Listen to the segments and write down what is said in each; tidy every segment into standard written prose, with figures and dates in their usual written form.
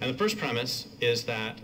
And the first premise is that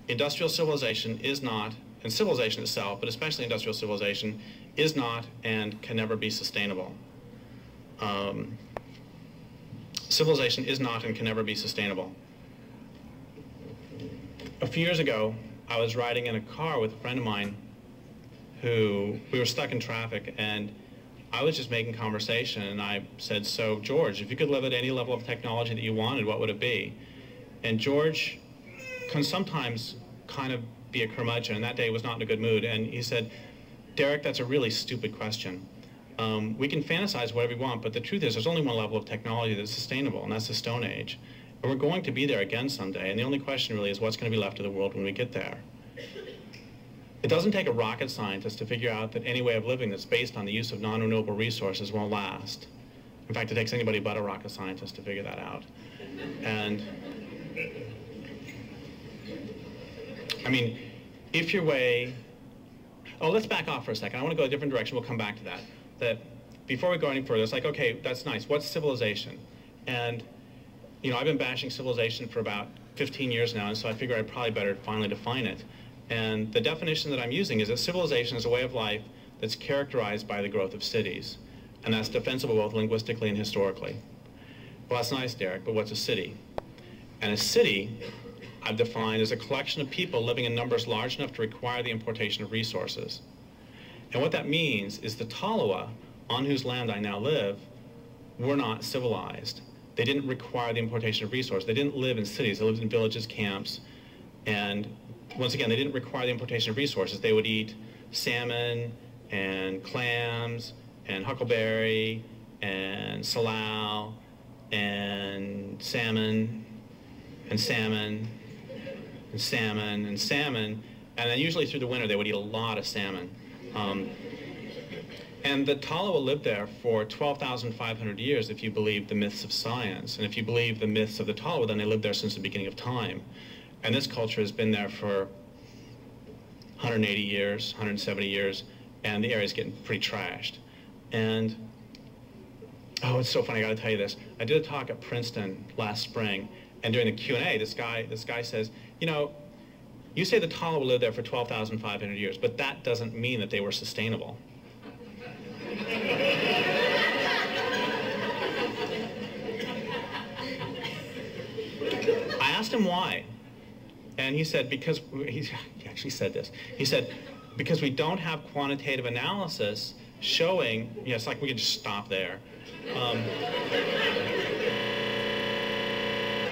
industrial civilization is not, and civilization itself, but especially industrial civilization, is not and can never be sustainable. Civilization is not and can never be sustainable. A few years ago, I was riding in a car with a friend of mine who, we were stuck in traffic, and I was just making conversation, and I said, so George, if you could live at any level of technology that you wanted, what would it be? And George can sometimes kind of be a curmudgeon, and that day was not in a good mood, and he said, Derek, that's a really stupid question. We can fantasize whatever we want, but the truth is there's only one level of technology that's sustainable, and that's the Stone Age. And we're going to be there again someday, and the only question really is what's going to be left of the world when we get there. It doesn't take a rocket scientist to figure out that any way of living that's based on the use of non-renewable resources won't last. In fact, it takes anybody but a rocket scientist to figure that out. And I mean, if your way... Oh, let's back off for a second. I want to go a different direction. We'll come back to that. That before we go any further, it's like, okay, that's nice. What's civilization? And, you know, I've been bashing civilization for about 15 years now, and so I figure I'd probably better finally define it. And the definition that I'm using is that civilization is a way of life that's characterized by the growth of cities. And that's defensible both linguistically and historically. Well, that's nice, Derek, but what's a city? And a city, I've defined as a collection of people living in numbers large enough to require the importation of resources. And what that means is the Tolowa, on whose land I now live, were not civilized. They didn't require the importation of resources. They didn't live in cities. They lived in villages, camps, and once again, they didn't require the importation of resources. They would eat salmon and clams and huckleberry and salal and salmon and salmon and salmon and salmon, and then usually through the winter they would eat a lot of salmon. And the Tolowa lived there for 12,500 years if you believe the myths of science. And if you believe the myths of the Tolowa, then they lived there since the beginning of time. And this culture has been there for 180 years, 170 years, and the area's getting pretty trashed. And, oh, it's so funny, I gotta tell you this. I did a talk at Princeton last spring, and during the Q&A, this guy says, you know, you say the Tolowa lived there for 12,500 years, but that doesn't mean that they were sustainable. I asked him why. And he said, because, he actually said this. He said, because we don't have quantitative analysis showing, you know, it's like we could just stop there.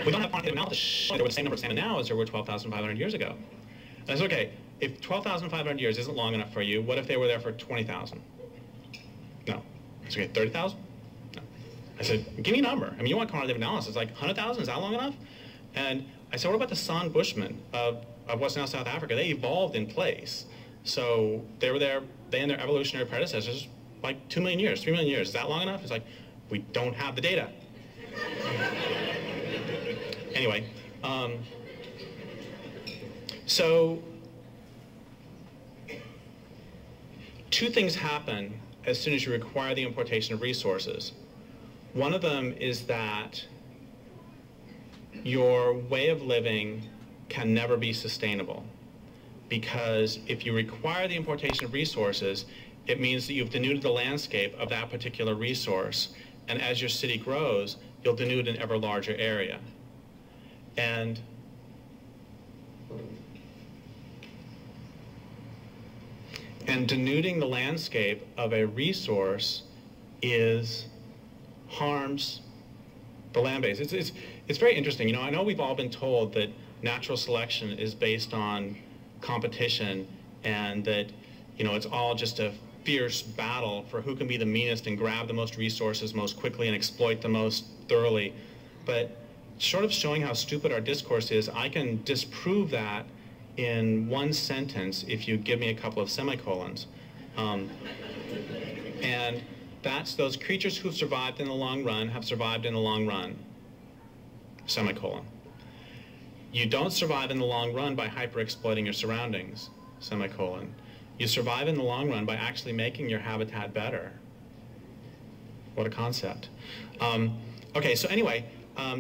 We don't have quantitative analysis showing there were the same number of salmon now as there were 12,500 years ago. And I said, okay, if 12,500 years isn't long enough for you, what if they were there for 20,000? No. I said, okay, 30,000? No. I said, give me a number. I mean, you want quantitative analysis, like 100,000, is that long enough? And I said, what about the San Bushmen of what's now South Africa? They evolved in place. So they were there, they and their evolutionary predecessors, like 2 million years, 3 million years. Is that long enough? It's like, we don't have the data. Anyway, so two things happen as soon as you require the importation of resources. One of them is that your way of living can never be sustainable, because if you require the importation of resources, it means that you've denuded the landscape of that particular resource, and as your city grows, you'll denude an ever larger area. And denuding the landscape of a resource harms the land base. It's very interesting. You know, I know we've all been told that natural selection is based on competition, and that, you know, it's all just a fierce battle for who can be the meanest and grab the most resources most quickly and exploit the most thoroughly. But short of showing how stupid our discourse is, I can disprove that in one sentence if you give me a couple of semicolons. And that's those creatures who've survived in the long run have survived in the long run. Semicolon. You don't survive in the long run by hyper-exploiting your surroundings. Semicolon. You survive in the long run by actually making your habitat better. What a concept. Okay, so anyway,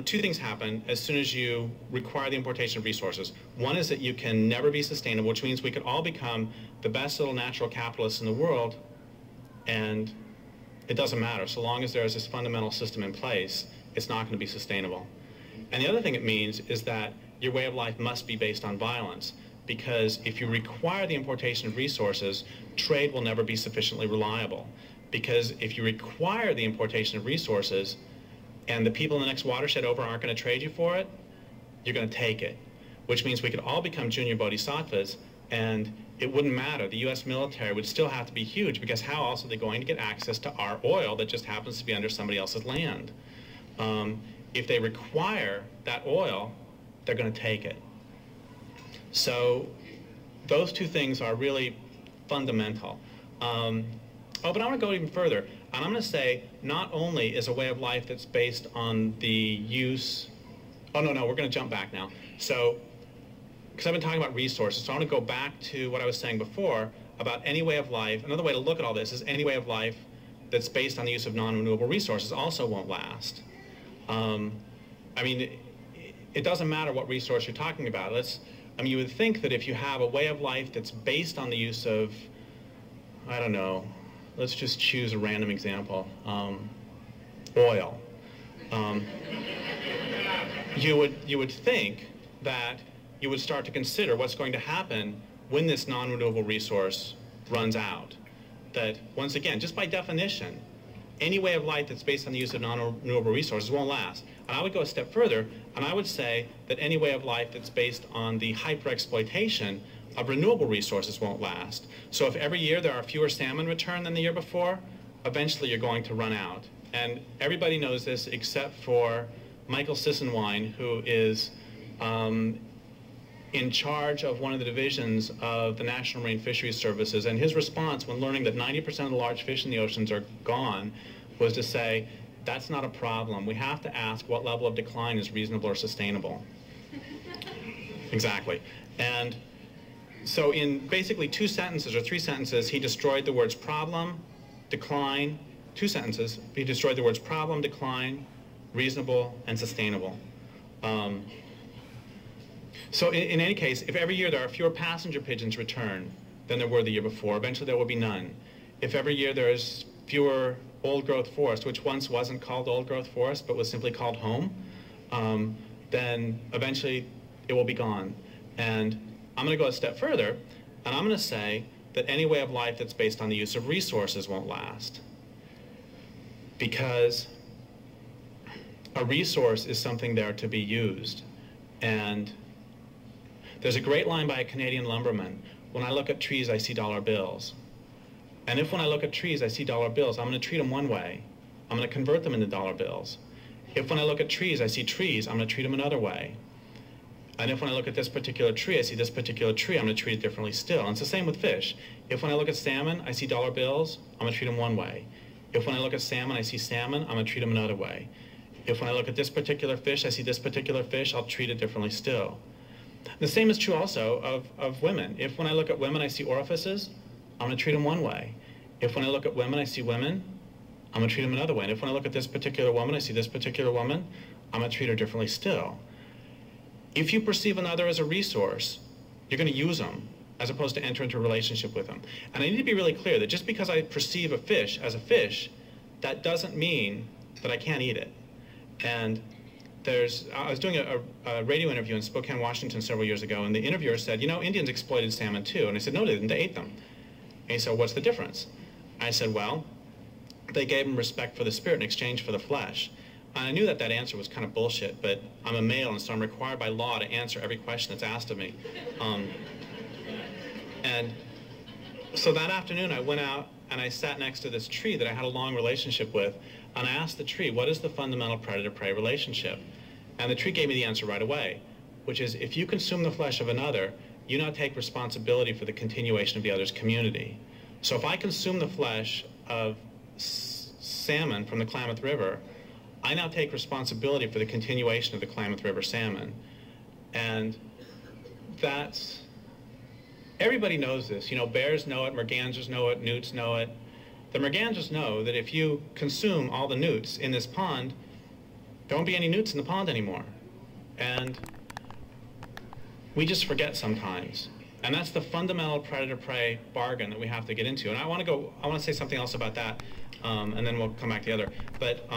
two things happen as soon as you require the importation of resources. One is that you can never be sustainable, which means we could all become the best little natural capitalists in the world, and it doesn't matter. So long as there is this fundamental system in place, it's not going to be sustainable. And the other thing it means is that your way of life must be based on violence, because if you require the importation of resources, trade will never be sufficiently reliable. Because if you require the importation of resources, and the people in the next watershed over aren't going to trade you for it, you're going to take it. Which means we could all become junior bodhisattvas, and it wouldn't matter. The US military would still have to be huge, because how else are they going to get access to our oil that just happens to be under somebody else's land? If they require that oil, they're going to take it. So those two things are really fundamental. Oh, but I want to go even further. And I'm going to say not only is a way of life that's based on the use... Oh, no, we're going to jump back now. So, because I've been talking about resources, so I want to go back to what I was saying before about any way of life. Another way to look at all this is any way of life that's based on the use of non-renewable resources also won't last. I mean, it doesn't matter what resource you're talking about. You would think that if you have a way of life that's based on the use of, I don't know, let's just choose a random example, oil. You would think that you would start to consider what's going to happen when this non-renewable resource runs out. That, once again, just by definition, any way of life that's based on the use of non-renewable resources won't last. And I would go a step further, and I would say that any way of life that's based on the hyper-exploitation of renewable resources won't last. So if every year there are fewer salmon returned than the year before, eventually you're going to run out. And everybody knows this except for Michael Sissenwein, who is in charge of one of the divisions of the National Marine Fisheries Services, and his response when learning that 90% of the large fish in the oceans are gone was to say, that's not a problem. We have to ask what level of decline is reasonable or sustainable. Exactly. And so in basically 2 sentences or 3 sentences, he destroyed the words problem, decline, 2 sentences, he destroyed the words problem, decline, reasonable, and sustainable. So in any case, if every year there are fewer passenger pigeons returned than there were the year before, eventually there will be none. If every year there is fewer old-growth forest, which once wasn't called old-growth forest but was simply called home, then eventually it will be gone. And I'm going to go a step further, and I'm going to say that any way of life that's based on the use of resources won't last. Because a resource is something there to be used. And there's a great line by a Canadian lumberman, when I look at trees, I see dollar bills. And if when I look at trees, I see dollar bills, I'm going to treat them one way. I'm going to convert them into dollar bills. If when I look at trees, I see trees, I'm going to treat them another way. And if when I look at this particular tree, I see this particular tree, I'm going to treat it differently still. And it's the same with fish. If when I look at salmon, I see dollar bills, I'm going to treat them one way. If when I look at salmon, I see salmon, I'm going to treat them another way. If when I look at this particular fish, I see this particular fish, I'll treat it differently still. The same is true also of women. If when I look at women, I see orifices, I'm going to treat them one way. If when I look at women, I see women, I'm going to treat them another way. And if when I look at this particular woman, I see this particular woman, I'm going to treat her differently still. If you perceive another as a resource, you're going to use them as opposed to enter into a relationship with them. And I need to be really clear that just because I perceive a fish as a fish, that doesn't mean that I can't eat it. And I was doing a radio interview in Spokane, Washington several years ago, and the interviewer said, you know, Indians exploited salmon too. And I said, no, they didn't, they ate them. And he said, what's the difference? I said, well, they gave them respect for the spirit in exchange for the flesh. And I knew that that answer was kind of bullshit, but I'm a male, and so I'm required by law to answer every question that's asked of me. And so that afternoon I went out and I sat next to this tree that I had a long relationship with, and I asked the tree, what is the fundamental predator-prey relationship? And the tree gave me the answer right away, which is if you consume the flesh of another, you now take responsibility for the continuation of the other's community. So if I consume the flesh of salmon from the Klamath River, I now take responsibility for the continuation of the Klamath River salmon. And that's, everybody knows this. You know, bears know it, mergansers know it, newts know it. The mergansers know that if you consume all the newts in this pond, there won't be any newts in the pond anymore. And we just forget sometimes. And that's the fundamental predator-prey bargain that we have to get into. And I want to say something else about that, and then we'll come back to the other. But